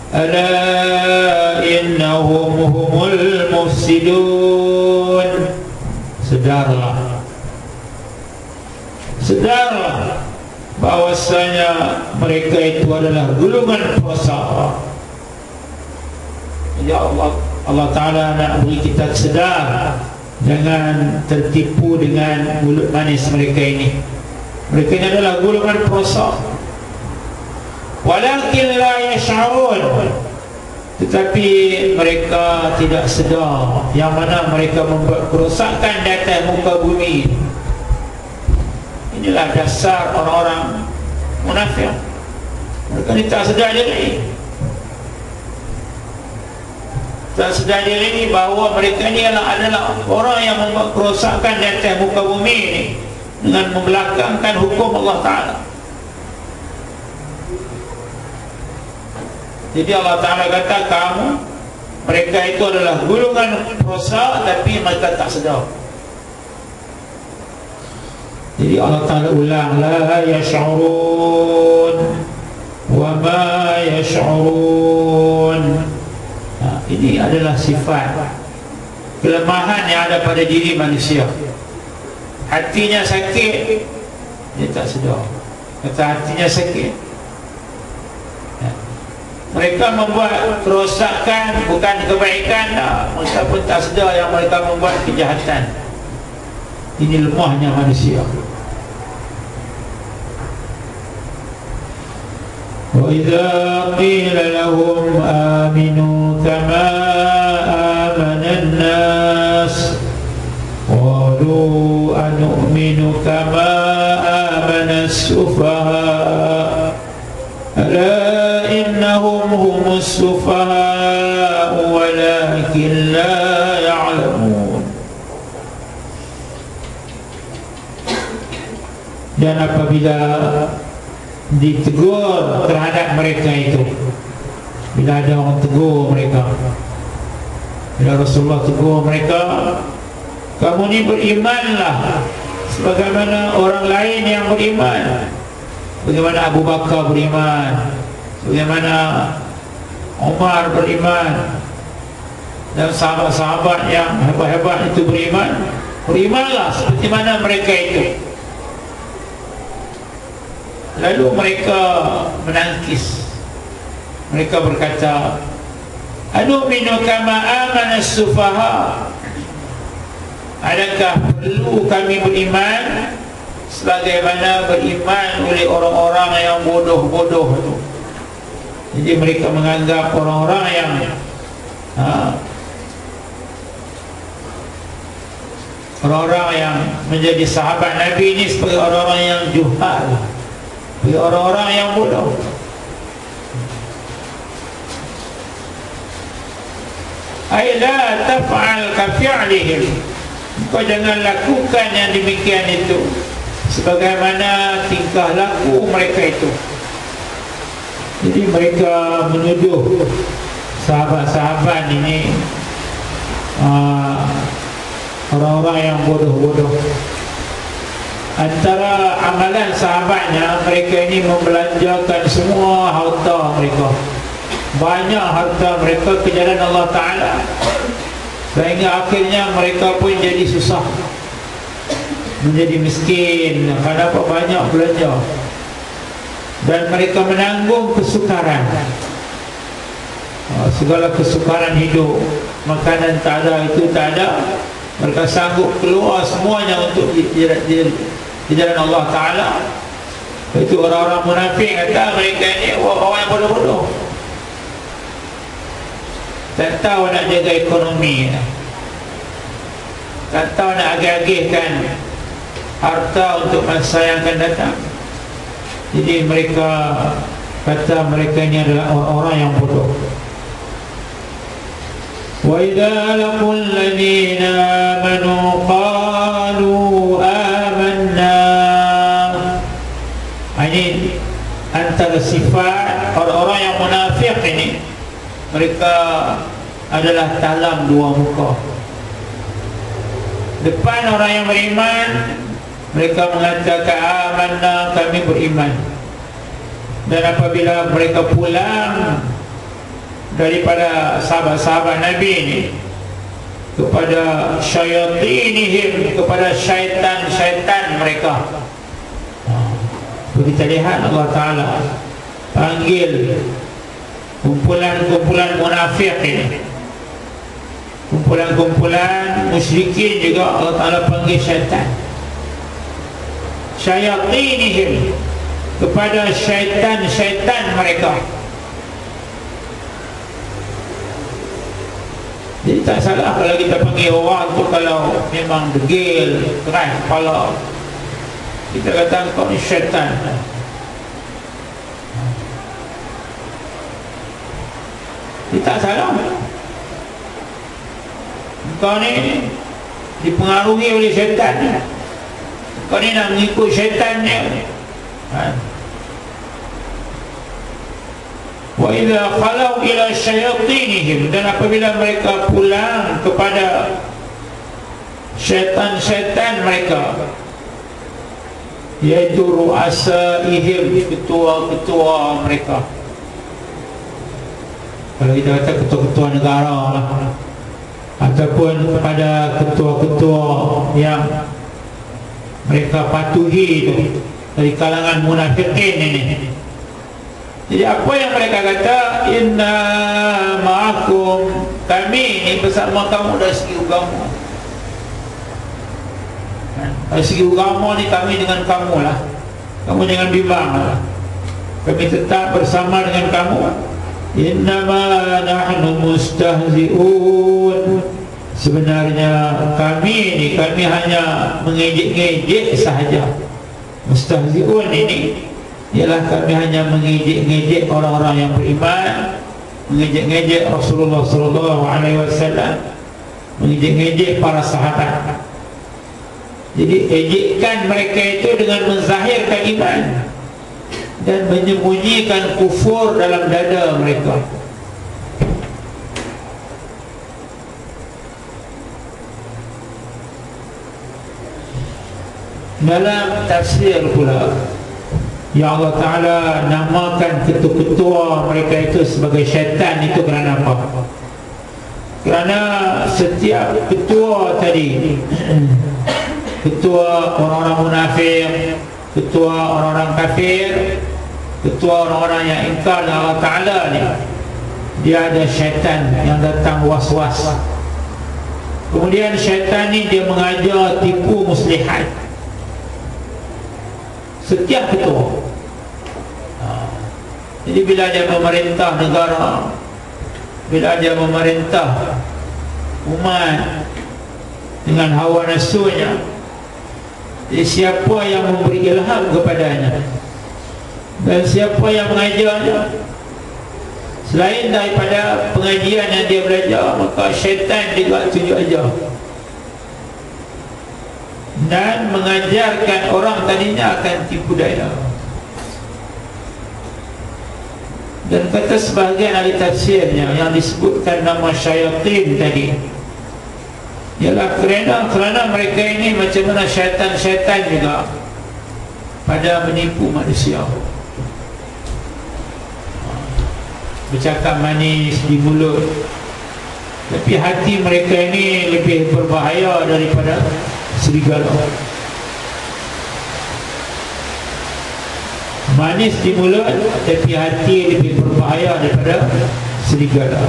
Ala innahum humul mufsidun. Sedarlah bahwasanya mereka itu adalah golongan perosak. Ya Allah, Allah Ta'ala nak beri kita sedar, jangan tertipu dengan mulut manis mereka ini. Mereka ini adalah golongan perosak. Walakin la yash'urun, tetapi mereka tidak sedar yang mana mereka membuat kerosakan di atas muka bumi. Inilah dasar orang-orang munafik. Mereka ni tak sedar diri, bahawa mereka ni adalah orang yang membuat kerosakan di atas muka bumi ini dengan membelakangkan hukum Allah Ta'ala. Jadi Allah Ta'ala kata mereka itu adalah golongan perosak, tapi mereka tak sedar. Jadi Allah Ta'ala ulang, la yash'urun wa ma yash'urun. Ini adalah sifat kelemahan yang ada pada diri manusia. Hatinya sakit, dia tak sedar. Kata hatinya sakit, mereka membuat kerosakan, bukan kebaikan. Mereka pun tak sedar yang mereka membuat kejahatan. Ini lemahnya manusia. وَإِذَا قِيلَ لَهُمْ آمِنُوا كَمَا آمَنَ النَّاسُ قَالُوا أَنُؤْمِنُ كَمَا آمَنَ السُّفَهَاءُ أَلَا إِنَّهُمْ هُمُ السُّفَهَاءُ وَلَكِنْ لَا يَعْلَمُونَ. Dan apabila ditegur terhadap mereka itu, bila ada orang tegur mereka, bila Rasulullah tegur mereka, kamu ni berimanlah sebagaimana orang lain yang beriman. Bagaimana Abu Bakar beriman, bagaimana Umar beriman, dan sahabat-sahabat yang hebat-hebat itu beriman. Berimanlah seperti mana mereka itu. Lalu mereka menangkis. Mereka berkata, anu'minu kama amana as-sufaha. Adakah perlu kami beriman sebagaimana beriman oleh orang-orang yang bodoh-bodoh itu? Jadi mereka menganggap orang-orang yang orang-orang yang menjadi sahabat Nabi ini sebagai orang-orang yang juhal, sebagai orang-orang yang bodoh. Ay la taf'al ka fi'lihim, kau jangan lakukan yang demikian itu sebagaimana tingkah laku mereka itu. Jadi mereka menuduh sahabat-sahabat ini orang-orang yang bodoh-bodoh. Antara amalan sahabatnya, mereka ini membelanjakan semua harta mereka, banyak harta mereka ke jalan Allah Ta'ala, sehingga akhirnya mereka pun jadi susah, menjadi miskin kerana banyak belanja. Dan mereka menanggung kesukaran, segala kesukaran hidup. Makanan tak ada, itu tak ada, mereka sanggup keluar semuanya untuk di jalan Allah Ta'ala. Itu orang-orang munafik kata mereka ini orang yang bodoh-bodoh, tak tahu nak jaga ekonomi, tak tahu nak agih-agihkan harta untuk masa yang akan datang. Jadi mereka kata mereka ini adalah orang-orang yang bodoh. Wa idza laqul ladina amanu qalu amanna. Ini antara sifat orang-orang yang munafik ini. Mereka adalah talam dua muka. Depan orang yang beriman, mereka mengatakan amanna, kami beriman. Dan apabila mereka pulang daripada sahabat-sahabat Nabi ini kepada syayatinihim, kepada syaitan-syaitan mereka. Kita lihat Allah Ta'ala panggil kumpulan-kumpulan munafik ini, kumpulan-kumpulan musyrikin juga Allah Ta'ala panggil syaitan. Syayatinihim, kepada syaitan-syaitan mereka. Jadi tak salah kalau kita panggil orang tu kalau memang degil, keras kepala, kita kata kau ni syaitan. Dia tak salah. Kau ni dipengaruhi oleh syaitan. Kau ni nak mengikut syaitan ni. Wa idza khalau ila syayatinihim, dan apabila mereka pulang kepada syaitan-syaitan mereka, yaitu ru'asaihim, ketua-ketua mereka. Kalau kita kata ketua-ketua negara lah, ataupun kepada ketua-ketua yang mereka patuhi itu dari kalangan munafikin ini. Jadi apa yang mereka kata, inna ma'akum, kami ini bersama kamu dari segi agama. Dari segi agama ni kami dengan kamu lah, kamu jangan bimbang lah, kami tetap bersama dengan kamu. Innama nahnu mustahzi'un, sebenarnya kami hanya mengejek-ngejek sahaja. Mustahzi'un ini ialah kami hanya mengejek-ngejek orang-orang yang beriman, mengejek-ngejek Rasulullah SAW, mengejek-ngejek para sahabat. Jadi ejekan mereka itu dengan menzahirkan iman dan menyembunyikan kufur dalam dada mereka. Dalam tafsir pula, ya Allah Ta'ala namakan ketua-ketua mereka itu sebagai syaitan. Itu kerana apa? Kerana setiap ketua tadi, ketua orang-orang munafik, ketua orang-orang kafir, ketua orang-orang yang ingkar dengan Allah Ta'ala ni, dia ada syaitan yang datang was-was. Kemudian syaitan ni dia mengajar tipu muslihat setiap ketua. Jadi bila dia memerintah negara, bila dia memerintah umat dengan hawa nafsunya, jadi siapa yang memberi ilham kepadanya dan siapa yang mengajarnya selain daripada pengajian yang dia belajar, maka syaitan juga tunjuk ajar dan mengajarkan orang tadinya akan tipu daya. Dan kata sebahagian ahli tafsirnya yang disebutkan nama syayatin tadi ialah kerana mereka ini macam mana syaitan-syaitan juga pada menipu manusia, bercakap manis di mulut, tapi hati mereka ini lebih berbahaya daripada serigala. Manis di mulut tapi hati lebih berbahaya daripada serigala.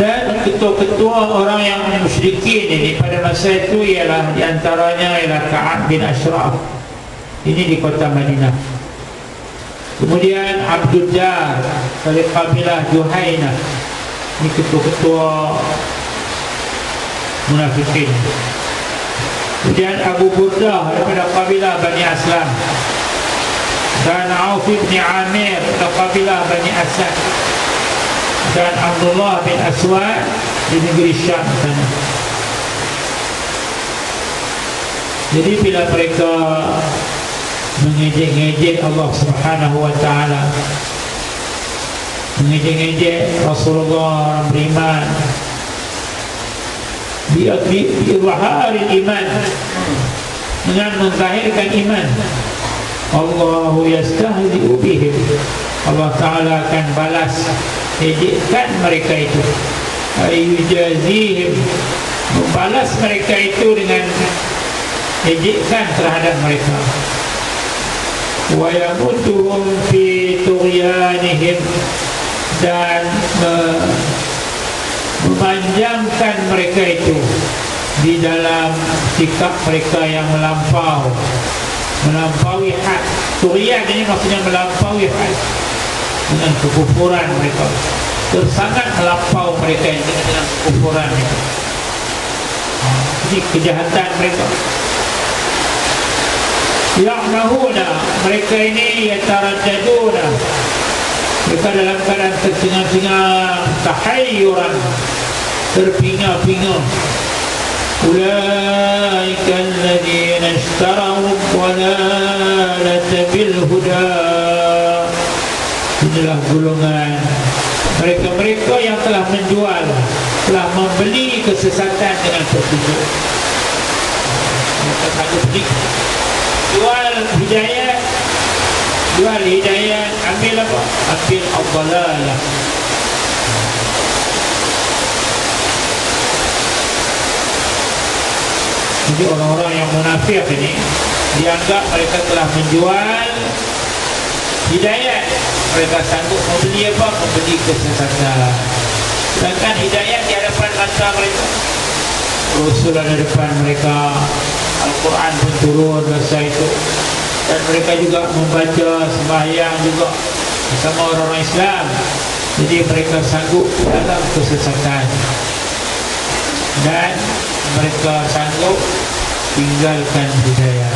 Dan ketua-ketua orang yang musyrikin ini pada masa itu ialah diantaranya ialah Ka'ab bin Ashraf, ini di kota Madinah. Kemudian Abdul Jar dari kabilah Juhainah, ini ketua-ketua munafikin. Kemudian Abu Burdah daripada kabilah Bani Aslam, dan Auf bin Amir dari kabilah Bani Asad, dan Abdullah bin Aswad di negeri Syam sana. Jadi bila mereka mengejek-ngejek Allah Subhanahu wa Ta'ala, mengejek-ngejek Rasulullah, orang beriman, bi'izhari iman, dengan menzahirkan iman, Allahu yastahzi'u bihim, Allah Ta'ala akan balas ejekan mereka itu, ayujazihim, membalas mereka itu dengan ejekan terhadap mereka, wa yamutuhum fi tughyanihim, dan memanjangkan mereka itu di dalam sikap mereka yang melampaui had. Tughyan ini maksudnya melampaui had, dengan kekufuran mereka, tersangat melampau mereka dengan kekufuran itu. Ini kejahatan mereka. Ya'mahuna, mereka ini yatarajaduna, mereka dalam keadaan tercengang-cengang, tahayyuran, terpinga-pinga. Ulaika alladhina ishtaraw ad-dalalata bil huda, inilah golongan mereka-mereka yang telah menjual, telah membeli kesesatan dengan petunjuk. Mereka sanggup beli, jual hidayah, ambil apa? Ambil ad-dalalah. Jadi orang-orang yang munafik ini dianggap mereka telah menjual hidayah. Mereka sanggup membeli apa? Membeli kesesatan. Sedangkan hidayah di hadapan mata mereka, Rasul ada depan mereka, Al-Quran pun turun masa itu, dan mereka juga membaca sembahyang juga bersama orang-orang Islam. Jadi mereka sanggup dalam kesesatan, dan mereka sanggup tinggalkan hidayah.